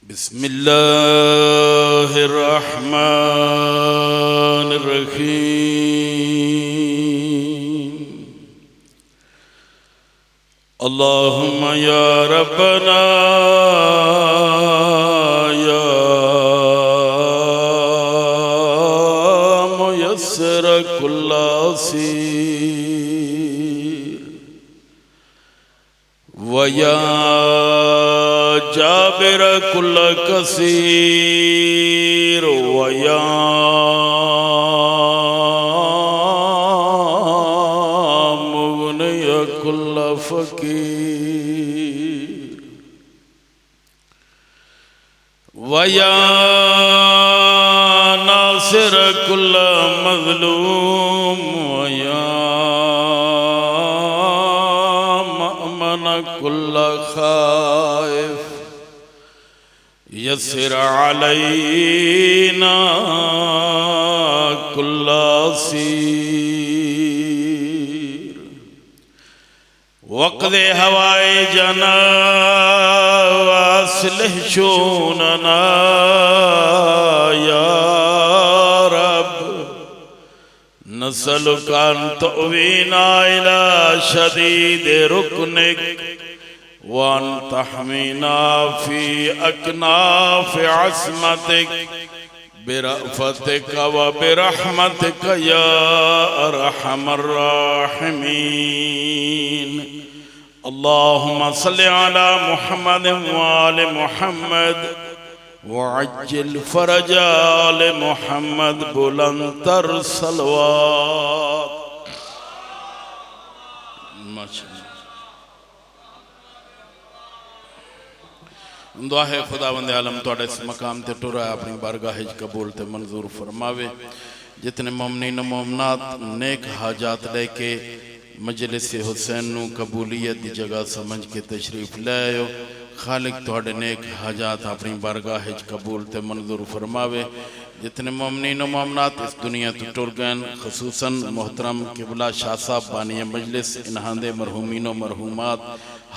बिस्मिल्लाहिर्रहमानिर्रहीम। अल्लाहुम्मा या रब्बना या मुयस्सिर कुल्ल असीर व या जाबिर कुल्ल कसीर व या मुगनिय कुल्ल फकीर व या नासिर कुल्ल मज़लूम व या मअमन कुल्ल खाइफ यस्सिर अलैना कुल्ल असीर वक़्दे हवाइजना वअस्लिह शूनना या रब नसअलुका अन तु'वीना इला शदीद रुकनिक वन तहमीना फी अकनाफ अस्मतिक बिरअफ़तिक व बिरहमतिक या अरहमर राहिमीन। अल्लाहुम्मा सल्लि अला मुहम्मद व आलि मुहम्मद व अज्जिल फरज आलि मुहम्मद बुलंदतर सलवात। दुआ है खुदावंद आलम तुहाडे इस मकाम ते टुरा अपनी बारगाह कबूल ते मंजूर फरमावे। जितने मोमिनीन मोमिनात नेक हाजात लेके मजलिस हुसैन नू कबूलियत की जगह समझ के तशरीफ ले आयो, खालिक तुहाडे नेक हाजात अपनी बारगाह कबूल ते मंजूर फरमावे। जितने मोमिनीन मोमिनात इस दुनिया तो टुर गए, खसूसन मोहतरम किबला शाह साहब बानी मजलिस इन्हां दे मरहूमीन मरहूमात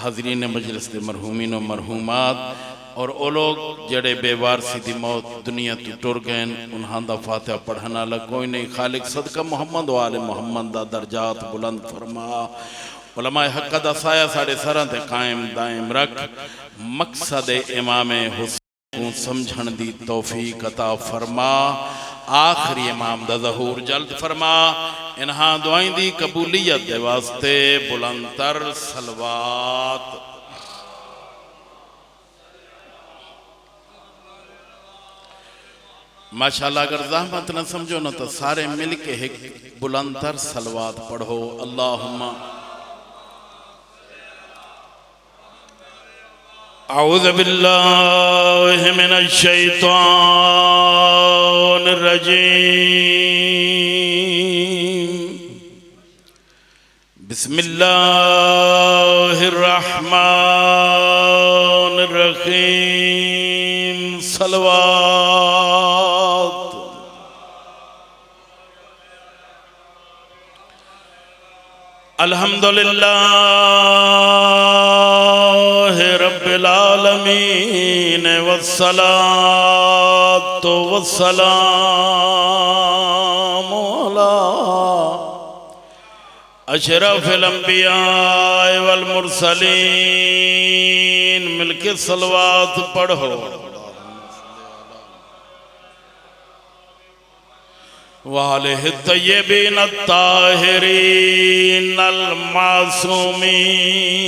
हाजरीन मजलिस दे मरहूमीन मरहूमात और वो लोग जड़े बेवारसी दी मौत दुनिया तो टुर गए उन्हां दा फातिहा पढ़न वाला कोई नहीं। खालिक सदका मोहम्मद वाले मोहम्मद दा दर्जात बुलंद फरमा। उलमाए हक दा साया साढ़े सरां ते कायम दायम रख। मकसद इमाम हुसैन समझण दी तौफीक अता फरमा। आखिरी इमाम दा ज़हूर जल्द फरमा। इन्हां दुआएं दी कबूलियत दे वास्ते बुलंदतर सलवात। माशाअल्लाह अगर ज़हमत न समझो न तो सारे मिल के एक बुलंदतर सलवात पढ़ो। अल्लाहुम्मा अऊज़ु बिल्लाहि मिनश शैतानिर रजीम। बिस्मिल्लाहिर रहमानिर रहीम। सलवात। अल्हम्दुलिल्लाह रब्बिल आलमीन वस्सलातु वस्सलामु अला अशरफिल अंबिया वल मुरसलीन। मिलके सलवात पढ़ो। वालिहि तय्यबीन अत्ताहिरीन अल मासूमीन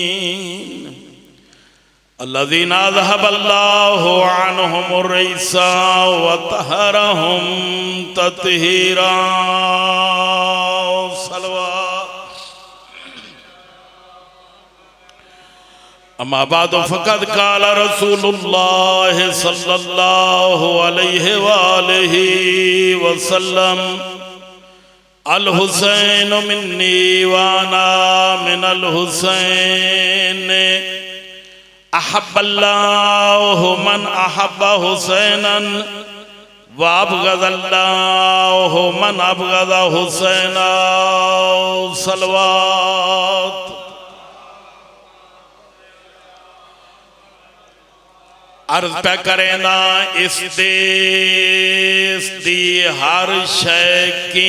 अल्लज़ीना अज़हबल्लाहु अन्हुमुर रिज्सा व तहरहुम तत्हीरा। सलवात। अम्मा बाद फ़क़द क़ाल रसूलुल्लाह सल्लल्लाहु अलैहि वालिहि वसल्लम अल हुसैन मिन्नी व अना मिनल हुसैन अहब्बल्लाहु मन अहब्ब हुसैनन व अबग़ज़ल्लाहु मन अबग़ज़ हुसैना। सलवात। अर्ज पे करेंदा इस देश दी हर शय कीमती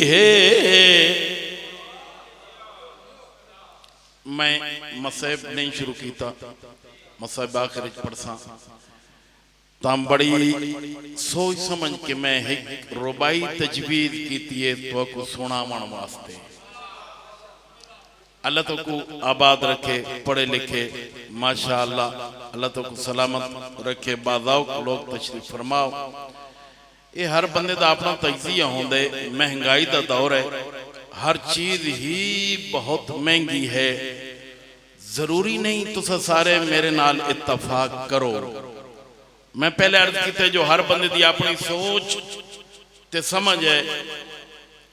है। मैं मसहब नहीं शुरू किया, मसहब आखिर पढ़सा तां बड़ी सोच समझ के मैं एक रुबाई तजवीज़ की है तो को सुनावन वास्ते। अल्लाह तो को आबाद रखे, पढ़े लिखे माशाअल्लाह, अल्लाह तो को सलामत रखे, बाज़ाउक लोग तशरीफ फरमाओ। ये हर बंदे का अपना तजिया होंदे। महंगाई का दौर है, हर चीज ही बहुत महंगी है। जरूरी नहीं तुसा सारे मेरे नाल इत्तफाक करो। मैं पहले अर्ज किया जो हर बंदे की अपनी सोच ते समझ है।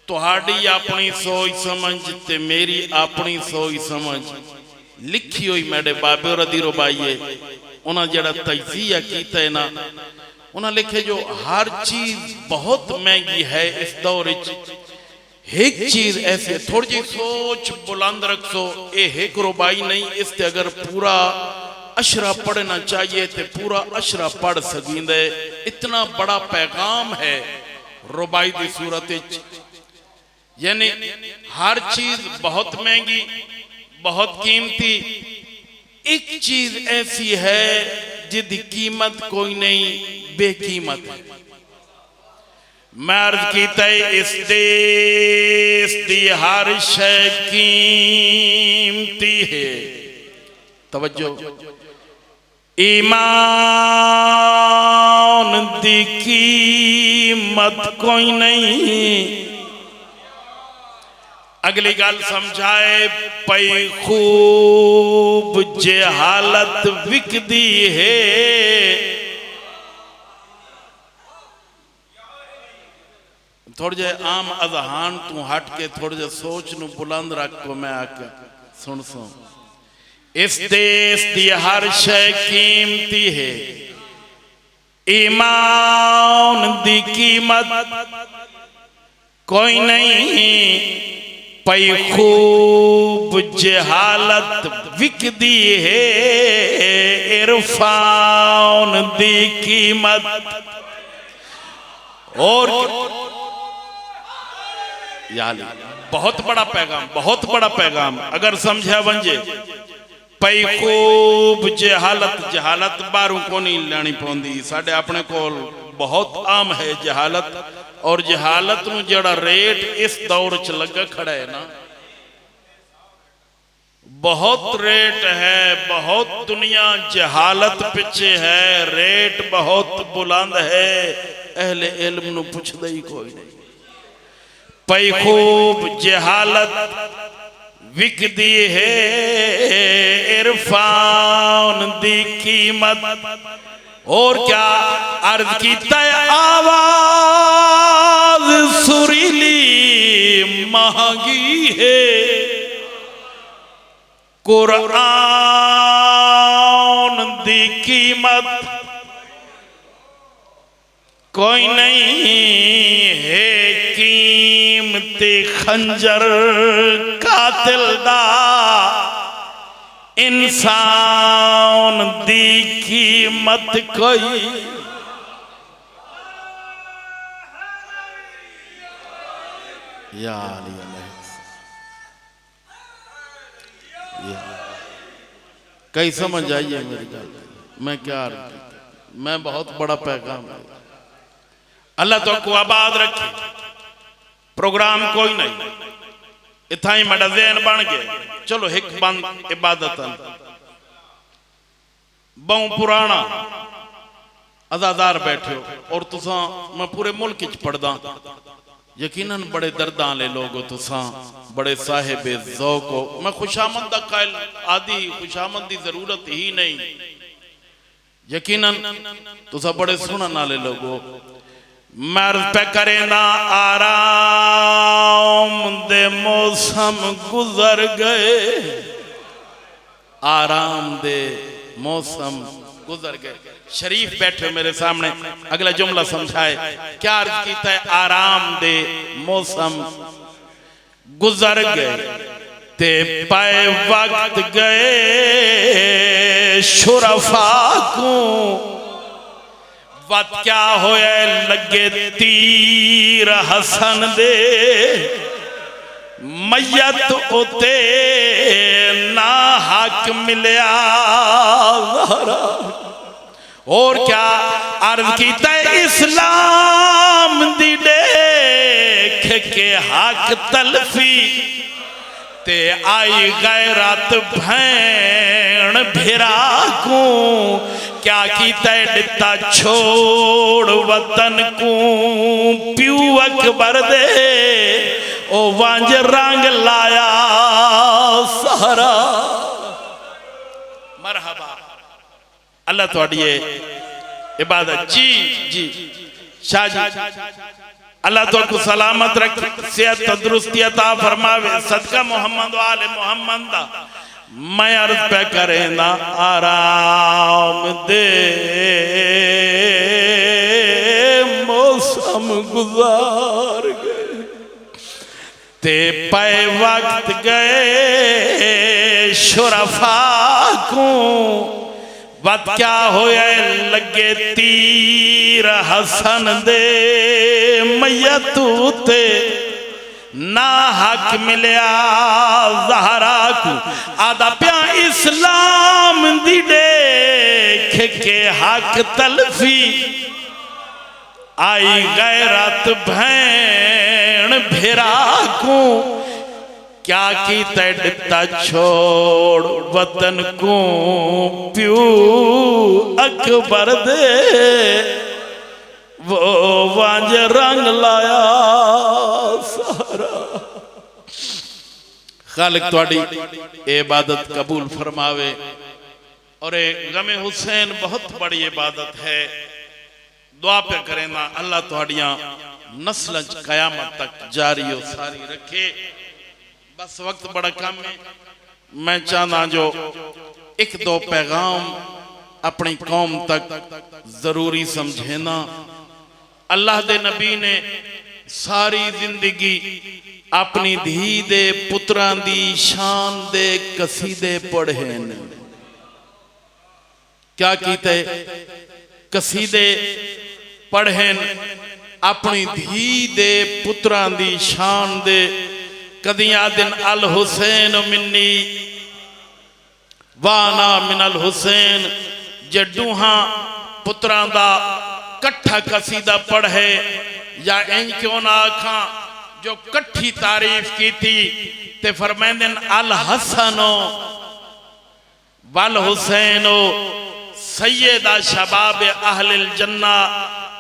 तुहाड़ी अपनी सोच समझ ते मेरी अपनी सोच समझ लिखी हुई मेरे बाबे रदी रुबाइये उन्हें जरा तजिया किया है ना, उन्हें लिखे जो हर चीज बहुत महंगी है इस दौर। एक चीज ऐसी थोड़ी जी सोच बुलंद रखो। ये एक रुबाई नहीं, इससे अगर पूरा अशरा पढ़ना चाहिए तो पूरा अशरा पढ़ सकींदे। इतना बड़ा पैगाम है रुबाई की सूरत। यानी हर चीज बहुत महंगी, बहुत कीमती। एक चीज ऐसी है जिसकी कीमत कोई नहीं, बेकीमत है। मैं अर्ज कीता इस देश दी हर शय कीमती है। तवज्जो, ईमान दी कीमत कोई नहीं। अगली गल समझाए पई खूब जहालत विकदी है। थोड़े जे आम अजहान तू हट के थोड़े जे सोच नू बुलंद रख को मैं आके सुन सुन। इस देश दी हर शय कीमती है, ईमान दी कीमत कोई नहीं। पई खूब जहालत विकदी है, इरफान दी कीमत और याली बहुत बड़ा पैगाम, बहुत बड़ा पैगाम अगर समझा बंजे। पई खूब जहालत, जहालत बारू को नहीं लेनी पौंदी, साडे अपने कोल बहुत आम है जहालत। और जहालत नू जड़ा रेट इस दौर च लगा खड़ा है ना, बहुत रेट है, बहुत दुनिया जहालत पिछे है, रेट बहुत बुलंद है। अहले इल्म नू पुछदा ही कोई नहीं। पई खूब जहालत विकदी है, इरफान दी कीमत और क्या अर्ज कीता है। आवाज सुरीली महंगी है, कुरान दी कीमत कोई नहीं है। कीमती खंजर कातिल दा, इंसान दी कीमत कोई। या कई समझ आइए मेरी गल। मैं क्या मैं बहुत बड़ा पैगाम है। अल्लाह तो को आबाद रखे। प्रोग्राम कोई नहीं, इतना ही मेरा ज़हन बन गया। चलो एक बंद इबादत बहु पुराना अदादार बैठे हो और तुसा मैं पूरे मुल्क च पढ़दा, यकीनन बड़े दर्दां ले लोग हो तुसा, बड़े साहिब ज़ौक़ हो। मैं खुशामद दा कायल आदि, खुशामद दी जरूरत ही नहीं। यकीनन तुसा बड़े सुनने वाले लोग हो। मर्द पे करेंदा आराम दे मौसम गुजर गए, आराम दे मौसम गुजर गए। शरीफ बैठे मेरे सामने, अगला जुमला समझाए क्या अर्ज कीता है। आराम दे मौसम गुजर गए ते पाए वक्त गए शुरफा को वत क्या होया लगे तीर हसन दे मैयत उते ना हक मिलया और क्या अर्ज कीता इस्लाम दी देख के हक तलफी ते आई गैरत भैन भिरा को क्या कीता दिता छोड़ वतन को प्यू अकबर दे ओ वांज रंग लाया सारा मरहबा अल्लाह तुहाडी इबादत जी जी शाह जी अल्लाह तुहानू सलामत रख सेहत तंदुरुस्ती अता फरमावे सदका मोहम्मद वाले मोहम्मद दा मैं अर्ज पे करेंदा आराम दे मौसम गुजार गए ते पे वक्त गए शुरफा को वत क्या होया लगे तीर हसन दे मैयत उते ना हक मिलया ज़हरा को आदा प्या इस्लाम दी देख के हक तलफी आई गैरत भैन भिरा को क्या की दिता छोड़ वतन को प्यू अकबर दे वो वांज रंग लाया सारा खालिक तुहाडी इबादत कबूल फरमावे और गमे हुसैन बहुत बड़ी इबादत है दुआ पे करें ना अल्लाह तुहाडियां नस्ल कयामत तक जारी और सारी रखे बस वक्त बड़ा कम है मैं चाहना जो एक दो पैगाम अपनी कौम तक जरूरी समझे ना अल्लाह दे नबी ने सारी जिंदगी अपनी धी दे पुत्रां दी शान दे कसीदे पढ़े ने क्या कीते कसीदे पढ़े अपनी धी दे पुत्रां दी शान दे कदिया दिन अल हुसैन मिन्नी वाना मिनल हुसैन जडूहा पुत्रां दा कट्ठा कसीदा पढ़े या इंज क्यों ना आखा जो कट्ठी तारीफ की थी ते फरमांदे अल हसनो वल हुसैनो सैयदा शबाब अहलिल जन्ना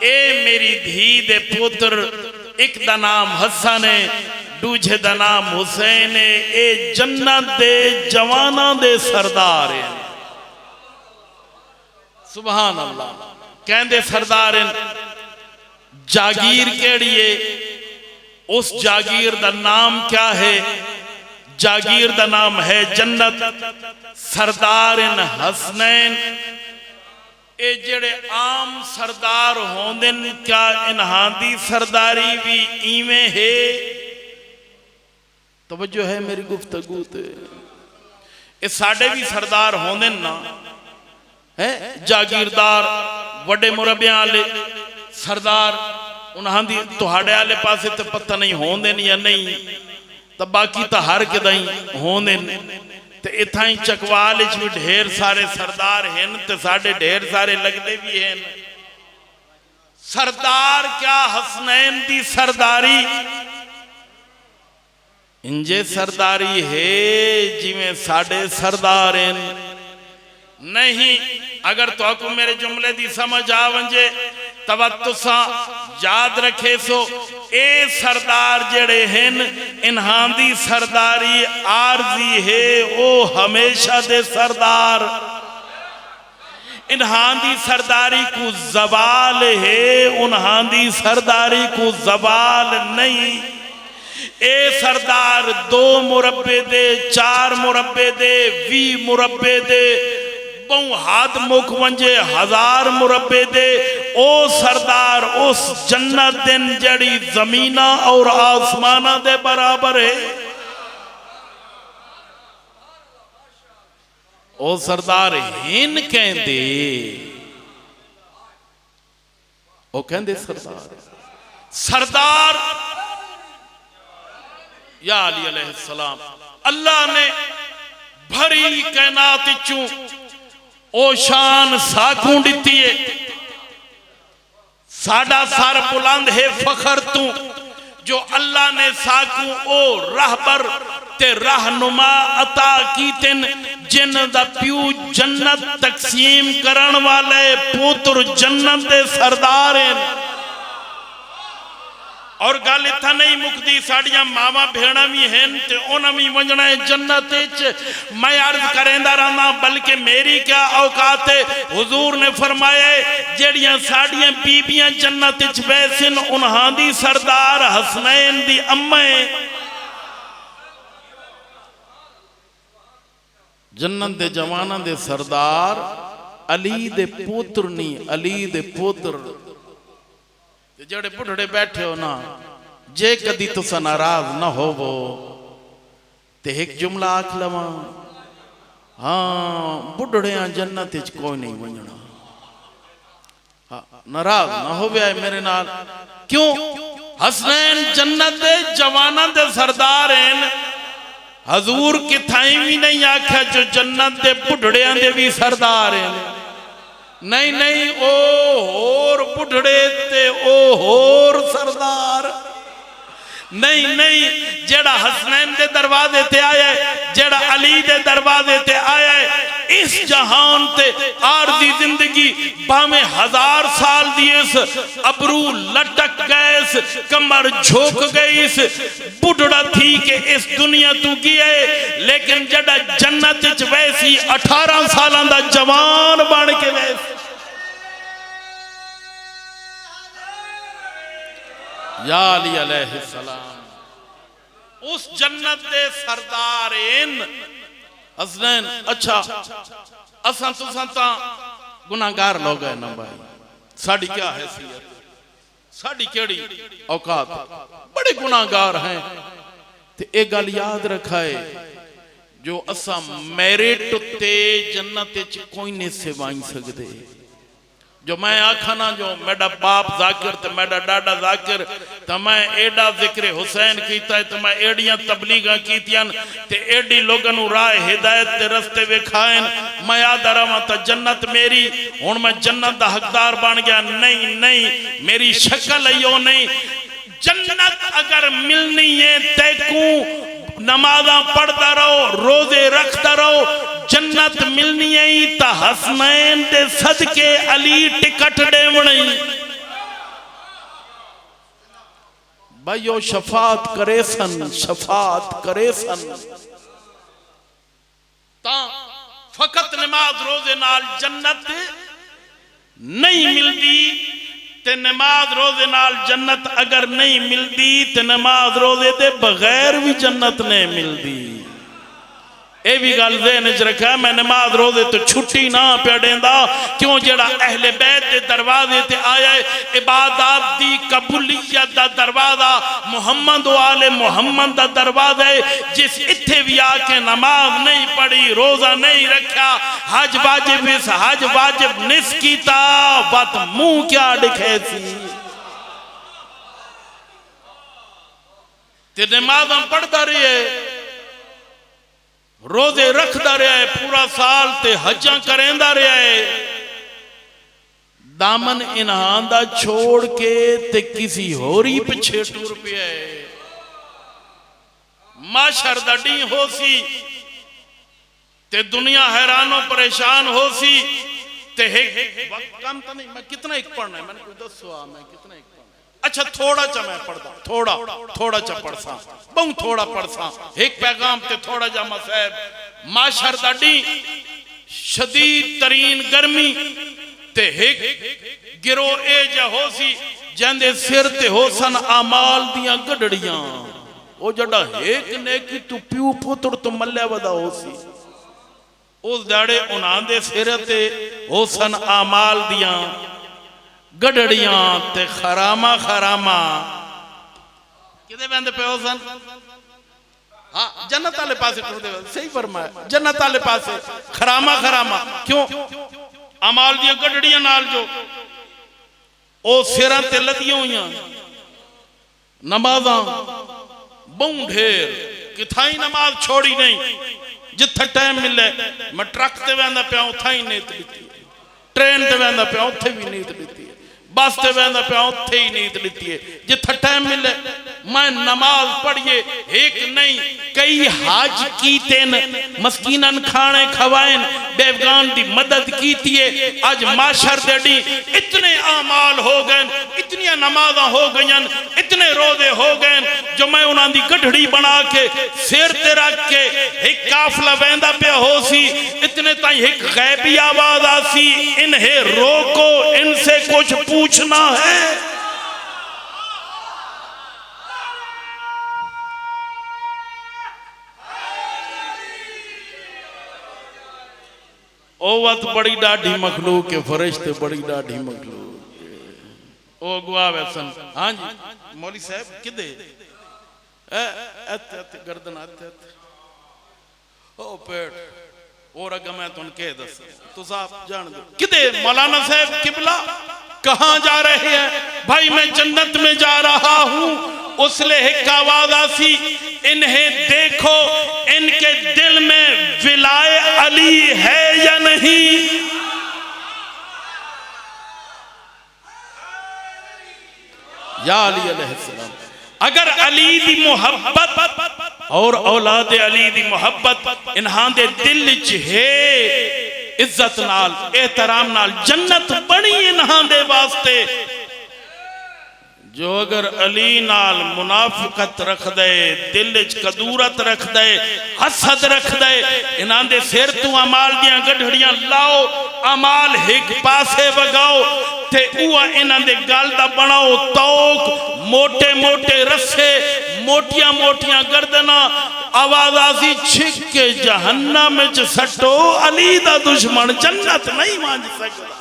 ए मेरी धी दे पुत्र एक दा नाम हसन है दूजे दा नाम हुसैन है ए जन्नत दे जवाना दे सरदार है सुभान अल्लाह कहंदे सरदार जागीर केड़ी है उस जागीर दा नाम क्या है जागीर दा नाम है जन्नत सरदार हसनैन ए जेड़े आम सरदार होंदे क्या इन्हां दी सरदारी भी इवें है तवज्जो है मेरी गुफ्तगू ते ये साडे भी सरदार होंदे ना है जागीरदार वड्डे मुरब्बियां वाले सरदार उन्हां दी तुहाडे वाले पासे तो पता नहीं होंदे या नहीं तो बाकी तो हर किदाई होंदे ते इत्थां ही चकवाल विच भी ढेर सारे सरदार हैं ते साडे ढेर सारे लगदे भी हैं सरदार क्या हसनैन दी सरदारी इंजे सरदारी है जिवें साडे सरदार हैं नहीं अगर तो मेरे जुमले दी समझ आ वंजे तब तुसा याद रखे सो ए सरदार जेड़े हैं इन्हां दी सरदारी आरजी है ओ हमेशा दे सरदार इन्हां दी सरदारी को जवाल है उन्हां दी सरदारी को जवाल नहीं ए सरदार 2 मुरब्बे दे 4 मुरब्बे दे 20 मुरब्बे दे बहु हाथ मुख वंजे 1000 मुरब्बे दे ओ सरदार उस जन्नत दिन जड़ी जमीना और आसमाना दे बराबर है ओ ओ सरदार हिन कहते, ओ कहते सरदार सरदार या अली अलैहिस्सलाम, अल्लाह ने भरी कायनात चू ओ शान साकू दिती है, साडा सर बुलंद है फखर तू, जो अल्लाह ने साकू ओ रहबर ते रहनुमा अता कीतिन, जिन दा प्यू जन्नत तकसीम करण वाले पुत्र जन्नत दे सरदार हैं। और गल इत्था नहीं मुकदी, साड़ियां मावा भेड़ा भी हैं ते उन्हें भी वजना है जन्नत विच। मैं अर्ज करेंदा रहना, बल्कि मेरी क्या औकात है। हुजूर ने फरमाया जेड़ियां साड़ियां बीबियां जन्नत विच वैसिन, उन्हां दी सरदार हसनैन दी अम्मा है। जन्नत दे जवाना दे सरदार अली दे पुत्र नहीं, अली दे पुत्र। जेड़े बुढ़ड़े बैठे हो ना, जे कदी तुसा नाराज ना होवो ते एक जुमला आख लवा, हाँ बुढ़ड़िया जन्नत विच कोई नहीं वंजना। हाँ, नाराज ना होवे मेरे नाल। क्यों? हसनैन जन्नत दे जवाना दे सरदार हैं। हजूर किथाई भी नहीं आख्या जो जन्नत दे बुढ़ड़िया दे भी सरदार हैं। नहीं नहीं, ओ होर बुढ़ड़े ते ओ होर सरदार नहीं नहीं। जेड़ा हसनैन दे दरवाजे ते आया है, जेड़ा अली दे दरवाजे ते आया है, इस जहान ते आरजी जिंदगी भावे 1000 साल दिएस, अबरू लटक गए, कमर झोक गई, बुढ़ड़ा थी के इस दुनिया तू गए, लेकिन जड़ा जन्नत च वैसी 18 साल दा जवान बन के वैसी। या अली अलैहिस्सलाम, उस जन्नत दे सरदार हसनैन। अच्छा असा तुसा ता गुनाहगार लोग है ना भाई, साड़ी क्या हैसियत, साड़ी केड़ी औकात, बड़े गुनाहगार हैं। ते एक गल याद रखाए, जो असा मेरिट ते जन्नत च कोई नहीं सेवाई सकते। जो मैं आखा ना, जो मेरा बाप जाकिर ते मेरा डाडा जाकिर, तो मैं एडा जिक्र हुसैन कीता है, तो मैं एडियां तबलीगां कीतियां ते एडी लोगों नू राह हिदायत ते रस्ते विखाए। मैं आदा रहा तो जन्नत मेरी, हुण मैं जन्नत दा हकदार बन गया। नहीं नहीं, मेरी शक्ल यो नहीं। जन्नत अगर मिलनी है तैकू नमाजा पढ़ता रहो, रोजे रखता रहो, जन्नत मिलनी है ता हसनैन दे सदके अली टिकट देवणी। भाई ओ शफात करे सन, शफात करे सन। ता फकत नमाज रोजे नाल जन्नत नहीं मिलती, ते नमाज रोजे नाल जन्नत अगर नहीं मिलती, ते नमाज रोजे दे बगैर भी जन्नत नहीं मिलती। ये भी गल ज़हन च रखा, मैं नमाज रोजे तो छुट्टी ना पिया देंदा। क्यों? जेड़ा अहले बैत के दरवाजे ते आया है, इबादत दी कबूलियत दा दरवाजा मुहम्मद वाले मुहम्मद दा दरवाजा है। जिस इत्थे भी आके नमाज नहीं पढ़ी, रोजा नहीं रखा, हज वाजिब हज वाजिब निस कीता, वत मुंह क्या दिखे सी। ते नमाज पढ़ता रहे, रोजे रखता रहा है पूरा साल, ते हजा करेंदा रहा है, दामन इन्हां दा छोड़ के ते किसी होरी पिछे टुर पिया है। माशर दा डी हो सी ते दुनिया हैरानो परेशान हो सी। ते कम तो नहीं, मैं कितना एक पढ़ना है, मैंने कोई दसो मैं कितना एक पढ़ना। अच्छा थोड़ा चा मैं पढ़दा, थोड़ा चा पढ़सा, बहुत थोड़ा पढ़सा, एक पैगाम ते थोड़ा जा मसैब। माशर दा डी शदीद तरीन गर्मी ते एक गिरो ए जा हो सी, जंदे सिर ते हो सन आमाल दियां गडड़ियां। ओ जड़ा एक नेकी तू प्यू पुत्र तो मल्ल्या वदा हो सी, उस दाड़े उन्हां दे सिर ते हो सन आमाल दियां गडड़ियां ते खरामा खरामा किदे बंद पे हो सन। हाँ जन्नत वाले पासे टुरदे सही फरमाया जन्नत वाले पासे खरामा खरामा क्यों अमाल दी गड्डियां नाल जो ओ सिरां ते लदियां होईयां नमाज़ां बहु ढेर किथाई नमाज छोड़ी नहीं जिथे टाइम मिले मैं ट्रक ते वेंदा पिया उथा ही नीयत लीती ट्रेन ते वेंदा पिया उथे भी नीयत लीती बस ते वेंदा पिया उथे ही नीयत लीती है जिथे टाइम मिले मैं नमाज पढ़िए एक नहीं कई हज कीते मस्कीनन खाने खवाएन बेगान दी मदद कीती है आज माशर दे दी इतने आमाल हो गए इतनी नमाज़ां हो गई इतने रोजे हो गए जो मैं उन्हां दी गठड़ी बना के सिर ते रख के एक काफला वेंदा पिया हो सी इतने ताई एक गैबी आवाज आसी इन्हें रोको इनसे कुछ पूछना है ओवत बड़ी डाढ़ी मखलूक के फरिश्ते बड़ी डाढ़ी मखलूक ओ गुआ वैसन हाँ जी मौली साहब किदे गर्दन ओ पेट और अगर मैं तुम कह दस तो साहब जान दो किदे मौलाना साहब किबला कहाँ जा रहे हैं भाई मैं जन्नत में जा रहा हूँ उसले एक आवाज आसी इन्हें देखो इनके दिल में विलाए अली है या नहीं या अली अलैहिस्सलाम अगर अली दी मोहब्बत और औलाद अली दी मोहब्बत इन्हां दे दिल च है इज्जत नाल एहतराम नाल जन्नत बनी इन्हां दे वास्ते जो अगर अली नाल मुनाफिकत रख दे दिल च कदूरत रख दे हसद रख दे इन्हां दे सिर तू अमाल दियां गठड़ियां लाओ अमाल एक पासे वगाओ ते उआ इन्हां दे गल दा बनाओ तौक मोटे मोटे रस्से मोटियां मोटियां गर्दना आवाज आसी छिक के जहन्नम च सटो अली दा दुश्मन जन्नत नहीं मांझ सकता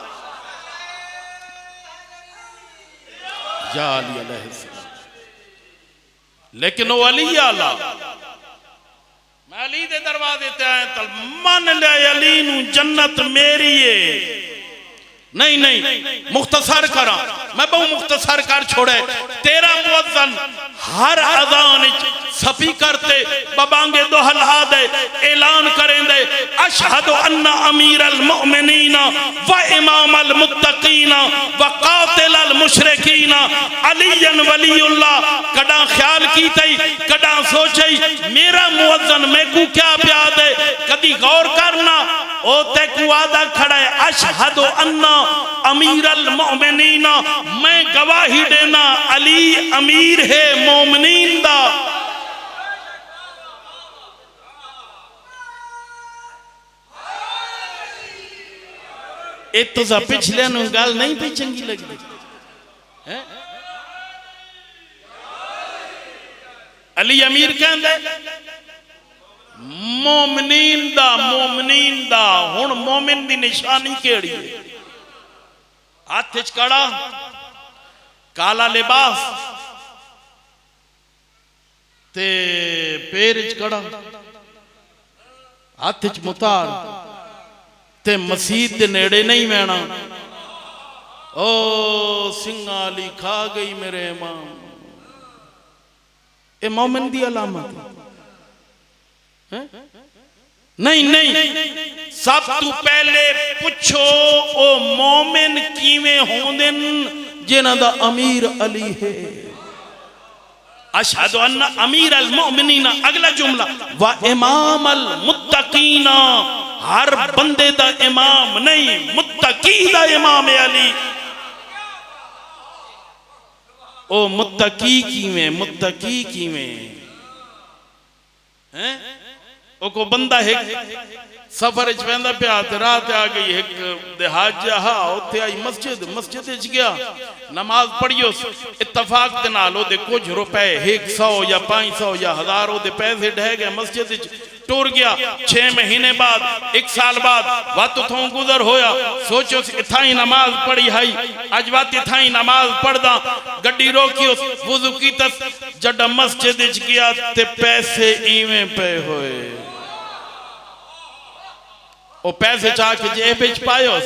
अली अलैहिस्सलाम लेकिन वो अली आला मैं अली दे दरवाजे ते आया तल मन ले अली नू जन्नत मेरी है नहीं नहीं मुख्तसर करा मैं बहु मुख्तसर कर छोड़े तेरा मुअज्जन हर अजान स्पीकर ते बबांगे दोहला दे ऐलान करेंदे अशहदु अन्ना अमीरल मुमिनीन व इमामल मुत्तकीन व कातिलल मुशरिकीन अलीयन वलीउल्लाह कदा ख्याल कीतई कदा सोचई मेरा मुअज्जन मैं को क्या प्या दे कदी गौर करना ओ ते को वादा खड़ा है अशहदु अन्ना अमीरल मुमिनीन मैं गवाही देना अली अमीर है मोमिनीन दा एक तो पिछले गल नहीं भी चंगी लगती है अली अमीर कहंदे मोमिनीन दा हुण मोमिन दी निशानी केड़ी है हाथ च कड़ा काला लिबास ते पैर च कड़ा हाथ च मुतार ते मसीद दे नेड़े नहीं बैना ओ सिंगा अली खा गई मेरे इमाम ए मोमिन दी अलामत है नहीं नहीं सब तू पहले पूछो ओ मोमिन किवें होंदे जिन्हां दा अमीर अली है अशहदु अन्ना अमीर अल मुमिनीन अगला जुमला व इमाम अल मुत्तकीन हर बंदे दा इमाम नहीं मुत्तकी दा इमाम है अली ओ मुत्तकी किवें हैं ओ को बंदा है सफर च वेंदा पिया ते रात आ गई एक देहात जहा उत्थे आई मस्जिद च गया नमाज पढ़ियो इत्तफाक दे नाल ओदे कुछ रुपए 100 या 500 या 1000 ओदे पैसे ढह गए मस्जिद च टूर गया। 6 महीने बाद 1 साल बाद वत उथों गुजर होया। सोचो इथा ही नमाज पढ़ी हाई, अज वत इथा ही नमाज पढ़दा। गड्डी रोकी, वुजू कीता, जड़ा मस्जिद विच गया ते पैसे इवें पे होए। ओ पैसे चाह के जेब विच पायो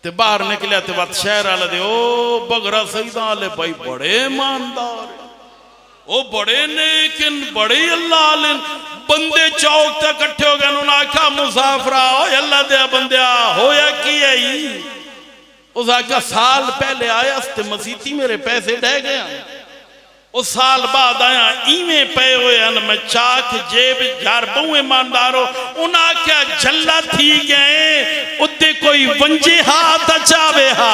ते बाहर निकलिया ते वत शहर वाले दे ओ बगरा सईदा वाले भाई बड़े ईमानदार, ओ बड़े नेकिन, बड़े अल्लाह वाले बंदे चौक तक इकट्ठे हो गए। उन्होंने आखा मुसाफरा ओ अल्लाह दे बंदिया होया की है? उस आखा साल पहले आया ते मसीती मेरे पैसे ढह गए, उस साल बाद आया इवें पे हुए मैं चाक जेब यार बहु ईमानदारो। उन्हें आख्या झल्ला थी गए उत्ते कोई वंजे हाथ अचावे हा।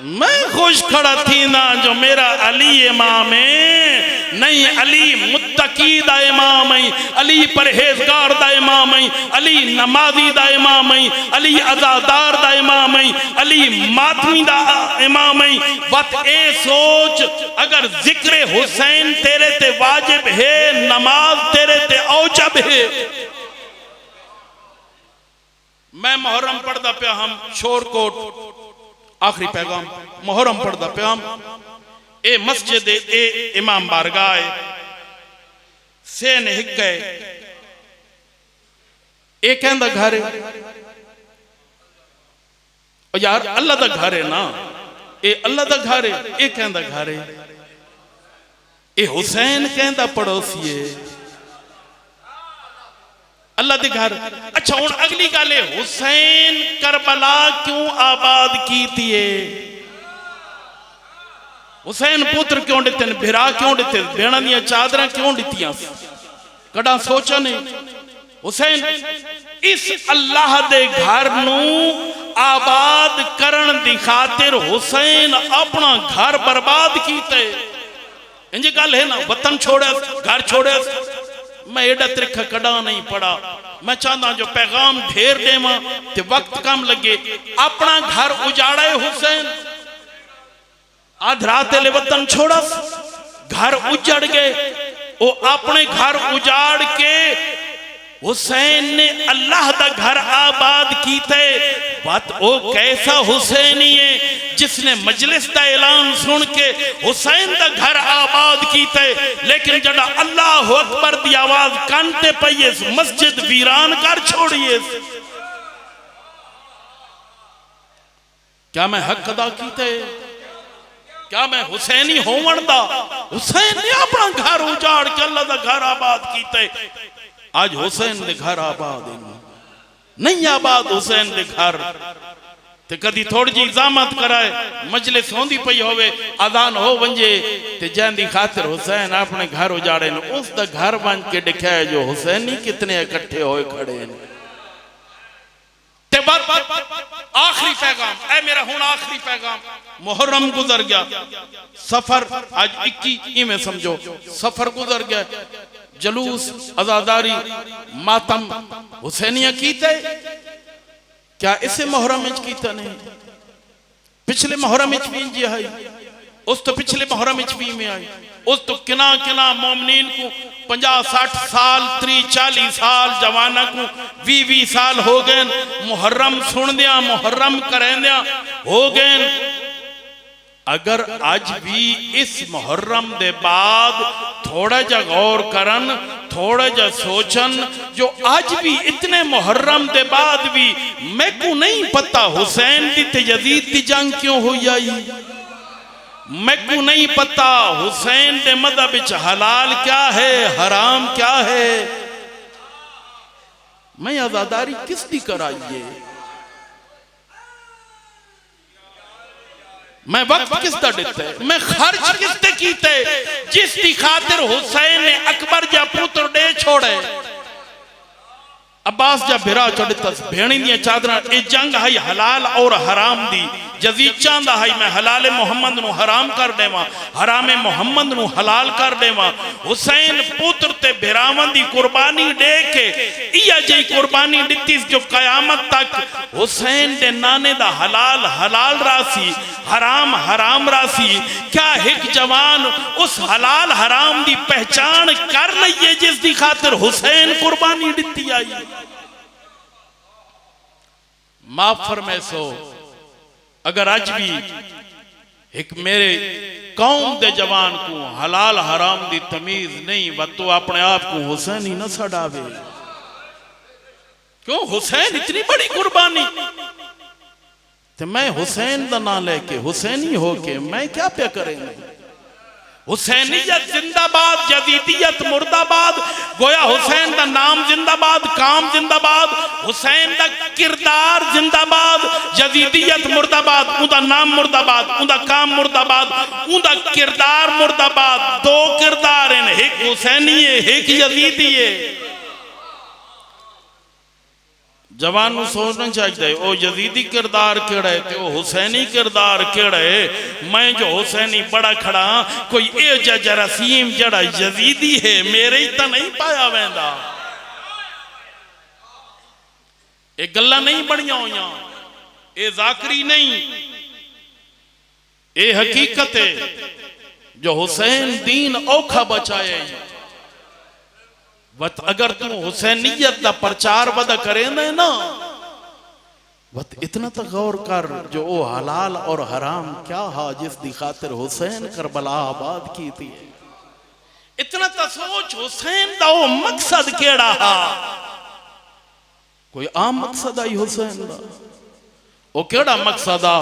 मैं खुश खड़ा थी ना जो मेरा अली इमाम है, नहीं अली मुत्तकी दा इमाम है, अली परहेजगार दा इमाम है, अली नमाजी दा इमाम है, अली अज़ादार दा इमाम है, अली मातमी दा इमाम है। वत ए सोच अगर जिक्र हुसैन तेरे ते वाजिब है, नमाज तेरे ते औजब है। मैं मुहर्रम पढ़दा पिया, हम शोरकोट आखिरी पैगाम मुहर्रम पढ़दा पिया। ए मस्जिद ए इमाम बारगाह सेन हिक है, ए कहंदा घर यार अल्लाह दा घर है ना, ए अल्लाह दा घर है, ए कहंदा घर है। ए हुसैन कहंदा पड़ोसी है अल्लाह दे घर। अच्छा हुण अगली गल है, हुसैन करबला क्यों आबाद की थी? हुसैन पुत्र क्यों दिते, भिरा क्यों दिते, भेणा दियां चादरां क्यों दित्तियां? कड़ा सोचा नहीं। हुसैन इस अल्लाह दे घर नू आबाद करन दी खातिर हुसैन अपना घर बर्बाद कीते। इंज गल है ना, वतन छोड़े, घर छोड़े। मैं एडा त्रिखा कड़ा नहीं पड़ा, मैं चाहता जो पैगाम ढेर देवा ते वक्त कम लगे। अपना घर उजाड़े हुसैन, आध रात ले वतन छोड़ा, घर उजड़ गए। वो अपने घर उजाड़ के हुसैन ने अल्लाह दा घर आबाद कीते। बात ओ कैसा हुसैनी है जिसने मजलिस का ऐलान सुन के हुसैन दा घर आबाद कीते, लेकिन जड़ा अल्लाह अकबर दी आवाज कान ते पई मस्जिद वीरान कर छोड़िए। क्या मैं हक अदा कीते? क्या मैं हुसैनी होवन दा? हुसैन ने अपना घर उजाड़ के अल्लाह दा घर आबाद कीते। आज हुसैन दे घर आबाद नहीं, आबाद हुसैन दे घर ते कदी थोड़ी जी इजामत कराए, मजलिस होंदी पई होवे, अजान हो वंजे ते जंदी खातिर हुसैन अपने घर उजाड़े न, उस दा घर बन के दिखाए जो हुसैनी कितने इकट्ठे होए खड़े हैं। ते बात आखिरी पैगाम ऐ मेरा, हुन आखिरी पैगाम। मुहर्रम गुजर गया, सफर आज 21 में समझो सफर गुजर गया। जलूस, अजादारी, मातम हुसैनिया कीते, क्या इसे मुहर्रम में कीता नहीं? पिछले मुहर्रम में भी जी आई, उस तो पिछले मुहर्रम में भी आई, उस तो किना किना मोमिनीन को 50-60 साल 30-40 साल जवाना को 20-20 साल हो गए मुहर्रम सुन दिया, मुहर्रम करेंदिया हो गए। अगर आज भी इस मुहर्रम दे बाद थोड़ा जा गौर करन, थोड़ा जा सोचन, जो आज भी इतने मुहर्रम दे बाद भी मैं को नहीं पता हुसैन दी ते यजीद दी जंग क्यों हुई आई, मैं को नहीं पता हुसैन दे मज़हब विच हलाल क्या है हराम क्या है। मैं आजादारी किस दी कराइए, मैं वक्त किसदा दिता है, मैं खर्च किसते कीते, जिस दी खातिर हुसैन ने अकबर जा पुत्र दे छोड़े, अब्बास जा भिरा चढ़ता भेणी दी चादरा। ए जंग है हलाल और हराम दी, जजीद चाहता है मैं हलाले मुहम्मद नू हराम कर देवा, हरामे मुहम्मद नू हलाल कर देवा। हुसैन पुत्र ते बिरावन दी कुर्बानी दे के इया जी कुर्बानी दिती जो कयामत तक हुसैन दे नाने दा हलाल हलाल रासी, हराम हराम रासी। क्या एक जवान उस हलाल हराम दी पहचान कर लइए जिस दी खातिर हुसैन कुर्बानी दिती आई। माफ फरमाए सो अगर आज भी एक मेरे कौम दे जवान को हलाल हराम दी तमीज नहीं व तो अपने आप को हुसैन ही न सड़ावे। क्यों हुसैन इतनी बड़ी कुर्बानी, तो मैं हुसैन का ना लेके हुसैनी होके मैं क्या पे करेंगे। हुसैनियत जिंदाबाद, यजीदियत मुर्दाबाद। गोया हुसैन का नाम जिंदाबाद, काम जिंदाबाद, हुसैन का किरदार जिंदाबाद। यजीदियत मुर्दाबाद, उनका नाम मुर्दाबाद, उनका काम मुर्दाबाद, उनका किरदार मुर्दाबाद। दो किरदार हैं, एक हुसैनी है एक यजीदी है। जवान को सोचना चाहिए वो यजीदी किरदार केड़ा है तो हुसैनी किरदार केड़ा है। मैं जो हुसैनी बड़ा खड़ा कोई ए जरासीम जड़ा यजीदी है मेरे ही तो नहीं पाया वेंदा। ये गल्ला नहीं बनिया हुई, ये जाकरी नहीं, ये हकीकत है। जो हुसैन दीन औखा बचाए वत अगर तू हुसैनियत का प्रचार वद करे ना वत इतना तो गौर कर जो वो हलाल और हराम क्या हा जिस दी खातिर हुसैन करबला आबाद की थी। इतना तो सोच हुसैन दा वो मकसद केड़ा हा। कोई आम मकसद आई हुसैन दा, वो केड़ा मकसद आ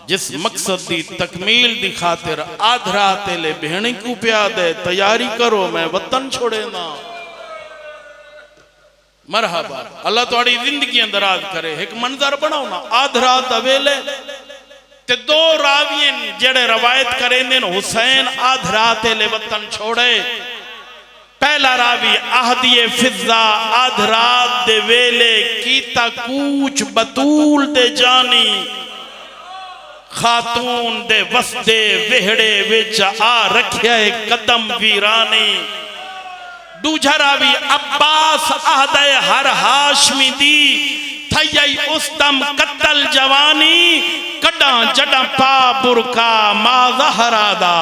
जिस मकसद दी तकमील दी खातिर आधरा तेले भेणी को प्या दे तैयारी करो मैं वतन छोड़े ना। मरहबा अल्लाह थोड़ी जिंदगी अंदराज करे। एक मंजर बनाओ ना आधरा दवेले ते दो रावियन जेड़े रवायत करेंदे हुसैन आधरा तेले वतन छोड़े। पहला रावी आहदिए फिजा आधरा दे वेले कीता कूच बतूल दे जानी, खातून दे वसदे वेहड़े विच आ रखिया कदम वीरानी। दूजा रावी अब्बास आहदे हर हाशमी दी थई उस दम कत्ल जवानी, कड़ा जड़ा पा बुरका मा ज़हरा दा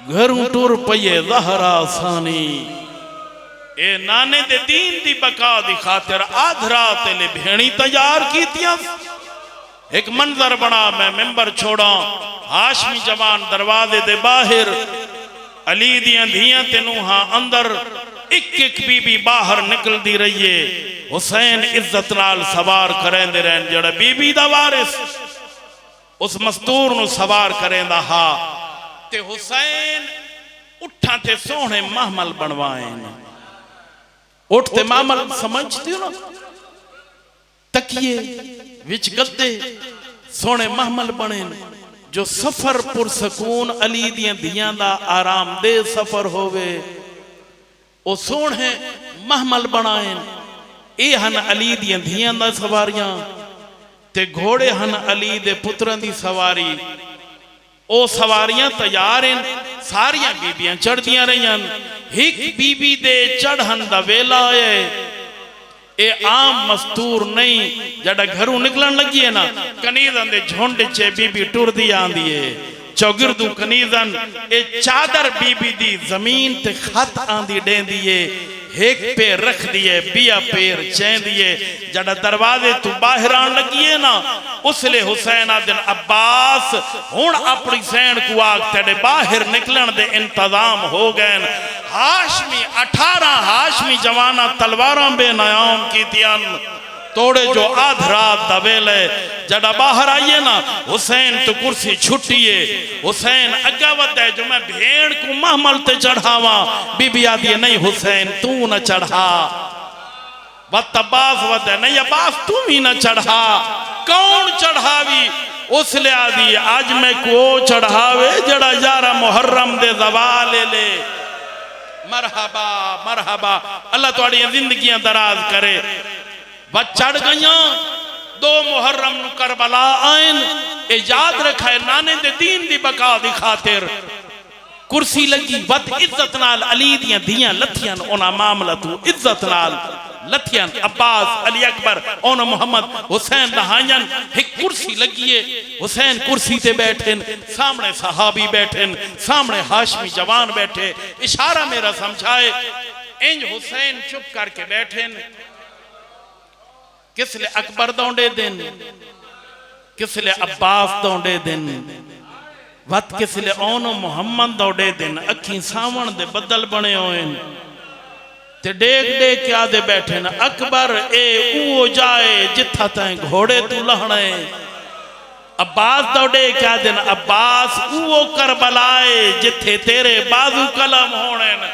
घरों टुर पये ज़हरा सानी। ए नाने दे दीन दी बका दी खातिर आधरा तेले भेणी तैयार कीतियां। एक मंजर बना मैं मिंबर छोड़ा हाशमी जवान दरवाजे दे बाहर, अली दियां धियां ते नूहां अंदर, एक एक बीबी बाहर निकलती रही है। हुसैन इज्जत नाल सवार करेंदे रहन जड़ा बीबी दा वारिस उस मस्तूर नु सवार करेंदा हा। ते हुसैन उठा ते सोहने महमल बनवाए। उठते महमल समझते हो ना, तकिए विच गद्दे सोहने महमल बने जो सफर पुरसकून अली दियां धियां दा आराम दे सफर होवे। ओ सोहने महमल बनाए। ए हन अली दियां धियां दा सवारियां ते घोड़े हन अली दे पुत्रां दी सवारी। ओ सवारियां तैयार हैं, सारियां बीबियां चढ़दियां रहियां। एक बीबी दे चढ़न दा वेला है। ए आम मस्तूर नहीं जड़ा घरों निकलन लगी है ना कनीजन दे झुंड चे बीबी टुरदी आंदी है। चौगिरदू कनीजन ए चादर बीबी दी जमीन ते खत आंदी डेंदी है। एक पैर रख दिए बिया पैर चेंदी है। जड़ा दरवाजे तू बाहर आन लगी है ना उसले हुसैन आदिन अब्बास हुण अपनी सैन को आग तेरे बाहर निकलन दे इंतजाम हो गए। हाशमी 18 हाशमी जवाना तलवारा बेनयाम की तोड़े जो आधरा दवेले जड़ा बाहर आइए ना हुसैन तो कुर्सी छुट्टिए। हुसैन अग्गा वधे जो मैं भेड़ को महमल ते चढ़ावा। बीबी आदि नहीं हुसैन तू न चढ़ा। वत अब्बास वधे नहीं अब्बास तू ही न चढ़ा। कौन चढ़ावी उसले आदि आज मैं को चढ़ावे जड़ा यारा मुहर्रम दे जवाले ले। मरहबा मरहबा अल्लाह तुहाडी जिंदगियां दराज करे। वह चढ़ गई 2 मुहर्रम नु करबला आइन ए याद रखे नाने दे दीन दी बका दी खातिर कुर्सी लगी वत इज्जत नाल अली दियां दियां लथियां ओना मामला तू इज्जत नाल लथियां अब्बास अली अकबर ओना मोहम्मद हुसैन लहायन एक कुर्सी लगी है हुसैन कुर्सी ते बैठे सामने सहाबी बैठे सामने हाशमी जवान बैठे इशारा मेरा समझाए इंज हुसैन चुप करके बैठे किसले अकबर दौड़े दिन किसले अब्बास दौड़े दिन वत किसले ओनो मोहम्मद दौड़े दिन अखी सावण दे बदल बने होए ते डेग डेग के आदे बैठे न अकबर ए ऊओ जाए जिथा तैं घोड़े तू लहणे अब्बास दौड़े क्या दिन अब्बास ऊओ करबलाए जिथे तेरे बाजू कलम होने न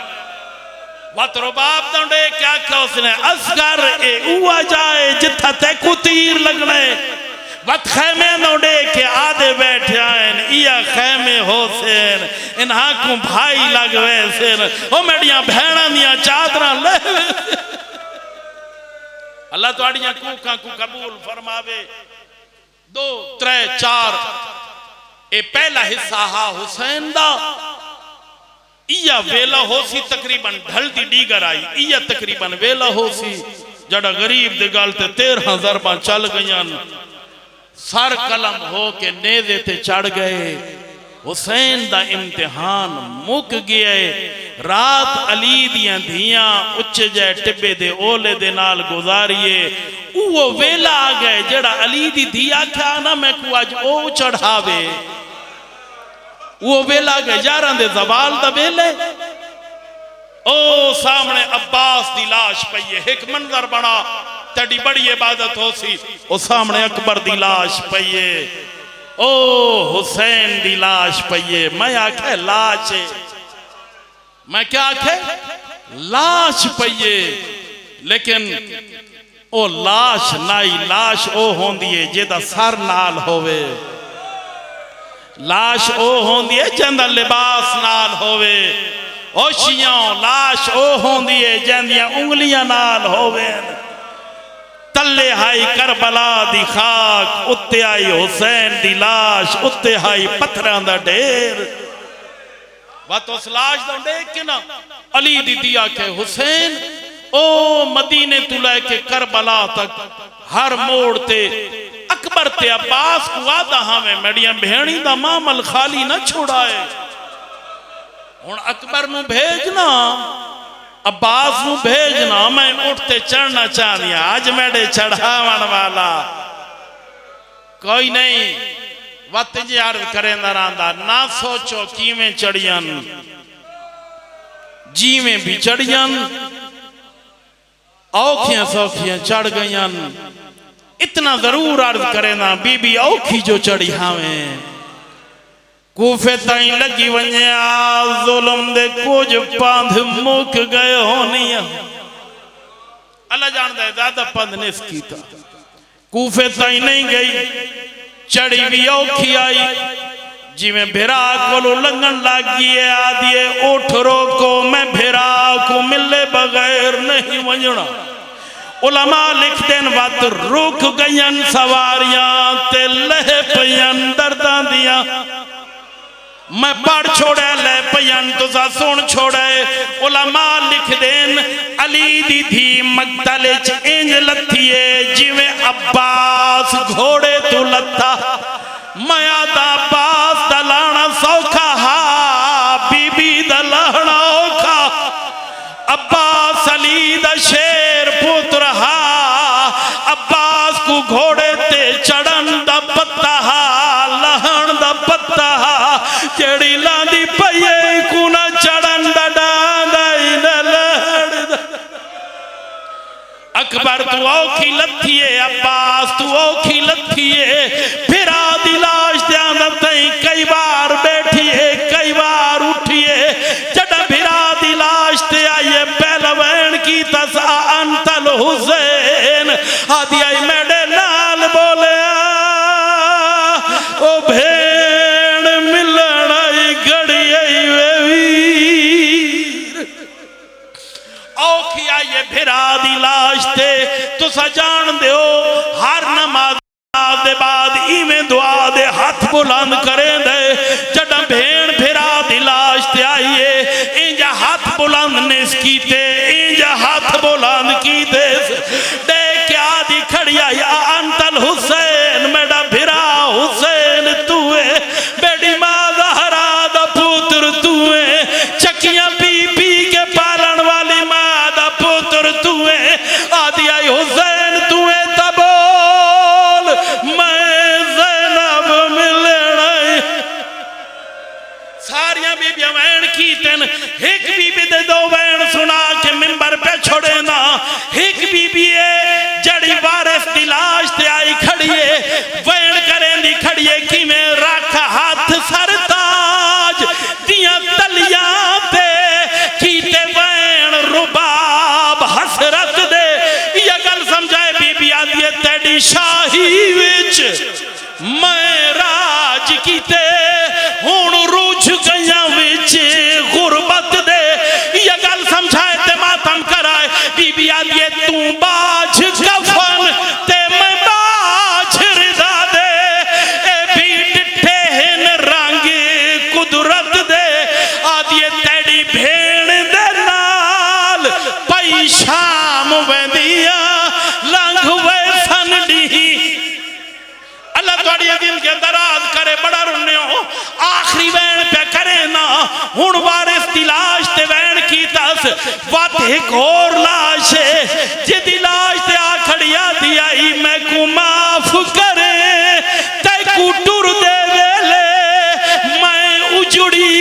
वत रुबाब दौड़े क्या क्या उसने असगर ए ऊआ जाए जिथा तै को तीर लगने वत खैमे दौड़े के आदे बैठे आन इया खैमे होसेन इन्हा को भाई लग वैसेन ओ मेडिया भैणा दियां चादरां ले अल्लाह तुहाड़ियां कूकां को कबूल फरमावे 2 3 4 ए पहला हिस्सा हा हुसैन दा इया वेला होसी तकरीबन ढल दी डीगर आई इया तकरीबन वेला होसी जड़ा गरीब दे गल ते 13 ज़रबा चल गईयां सर कलम हो के नेज़े ते चढ़ गए हुसैन दा इम्तिहान मुक गया रात अली दियां धियां उच्चे जै टिब्बे दे ओले दे नाल गुजारिए वो वेला आ गए जड़ा अली दी धिया क्या ना मैं को अज ओ चढ़ावे वो वेला आ गए यारां दे ज़वाल दा वेले ओ सामने अब्बास दी लाश पई है एक मंजर बना तेरी बड़ी इबादत हो सी ओ सामने अकबर दी लाश पई है ओ हुसैन दी लाश पई है मैं आखे लाश है मैं क्या आखे लाश पई है लेकिन ओ लाश नाई लाश ओ होंदी है जेदा सर नाल होवे लाश ओ होंदी है जेदा लिबास नाल होवे ओशियां लाश ओ होंदी है जेंदियां उंगलियां नाल होवे तले हाई करबला दी खाक उत्ते आई हुसैन दी लाश उत्ते हाई पत्थरां दा ढेर वत उस लाश दा देख के ना अली दी दिया के हुसैन ओ मदीने तू लेके करबला तक हर मोड़ ते अकबर ते अब्बास को आदा हमें मेडिया भेणी दा मामल खाली ना छोड़ाए हुण अकबर नू भेजना अब्बास नू भेजना मैं उठते चढ़ना चाह दिया आज मेरे चढ़ावन वाला कोई नहीं वत यार करेंदा रहा ना सोचो किवें चढ़ियन जीवें भी चढ़ियन औखियां सौखियां चढ़ गईयन इतना जरूर अर्ज करेना बीबी औखी जो चढ़ी हावें कूफे ताई लगी वने जुल्म दे कुछ पंध मुक गए होनी अल्लाह जानदा है ज्यादा पंध ने कीता कूफे ताई नहीं गई चढ़ी भी औखी आई जिवें भिरा को लंघन लगी है आदिए उठ रोको मैं भिरा को मिले बगैर नहीं वंजना उलमा लिख देन वत रुक गईन सवारियां ते लह पयन दर्दां दियां मैं पढ़ छोड़े ले पयन तुसा सुन छोड़े उलमा लिख देन अली दी धी मकतले च इंज लथिए जिवें अब्बास घोड़े तू लथा माया दा अब्बास दा लाना सौखा हा बीबी दा लाना औखा अब्बास अली दा शेर पुत्र हा अब्बास को घोड़े ते चढ़न दा पत्ता हा लहण दा पत्ता हा केड़ी लांदी पईए को ना चढ़न दा डांदा न लहण दा अकबर तू औखी लथिए अब्बास तू औखी लथिए फिरा दी लाश दे अंदर तई कई बार बैठिए कई बार उठिए जड़ा फिरा दी लाश ते आइए पहलवान की तसा अंतल हुसैन आदि आई मेरे नाल बोले ओ भेड़ मिलन आई घड़ी आई वीर औखी आई है फिरा दी लाश ते तुसा जान दो हर नमाज दे बाद इवें दुआ दे हाथ बुलंद करें दे जड़ा भेड़ फिरा दी लाश ते आईए इंजा हाथ बुलंद ने कीते इंजा हाथ बुलंद कीते दे क्या दी खड़िया या अंतल हुसैन मेरा फिरा हुसैन तूए बेड़ी मां ज़हरा दा पुत्र तूए चकियां पी पी के पालन वाली मां दा पुत्र तूए आदि आई हुसैन तूए तब सारिया बीबियां वैन की तेन एक बीबी दे दो वैन सुना के मिंबर पे छोड़े ना एक बीबी है जड़ी वारिस दी लाश ते आई खड़िए वैन करें दी खड़िए कि मैं रख हाथ सरताज दिया तलियां ते कीते वैन रुबाब हसरत दे ये गल समझाए बीबी आदि है तेरी शाही विच मैं राज कीते हुण रूझ गया विच गुरबत दे ये गल समझाए ते मातम कराए बीबी आदि तू बाज कफन ते मैं बाज रिदा दे ए भी डिठे न रंग कुदरत दे आदि तेरी भेड़ दे नाल पई शाम वेंदिया लंघ वे सनडी अल्लाह तुहाडी दिल के दराज करे बड़ा रुन्ने हो आखिरी वैन पे करे ना हुण वारिस दी लाश ते वैन की तस वत एक और लाश जिदी लाश ते आ खड़िया दी आई मैं को माफ करे ते को टुर दे वेले मैं उजड़ी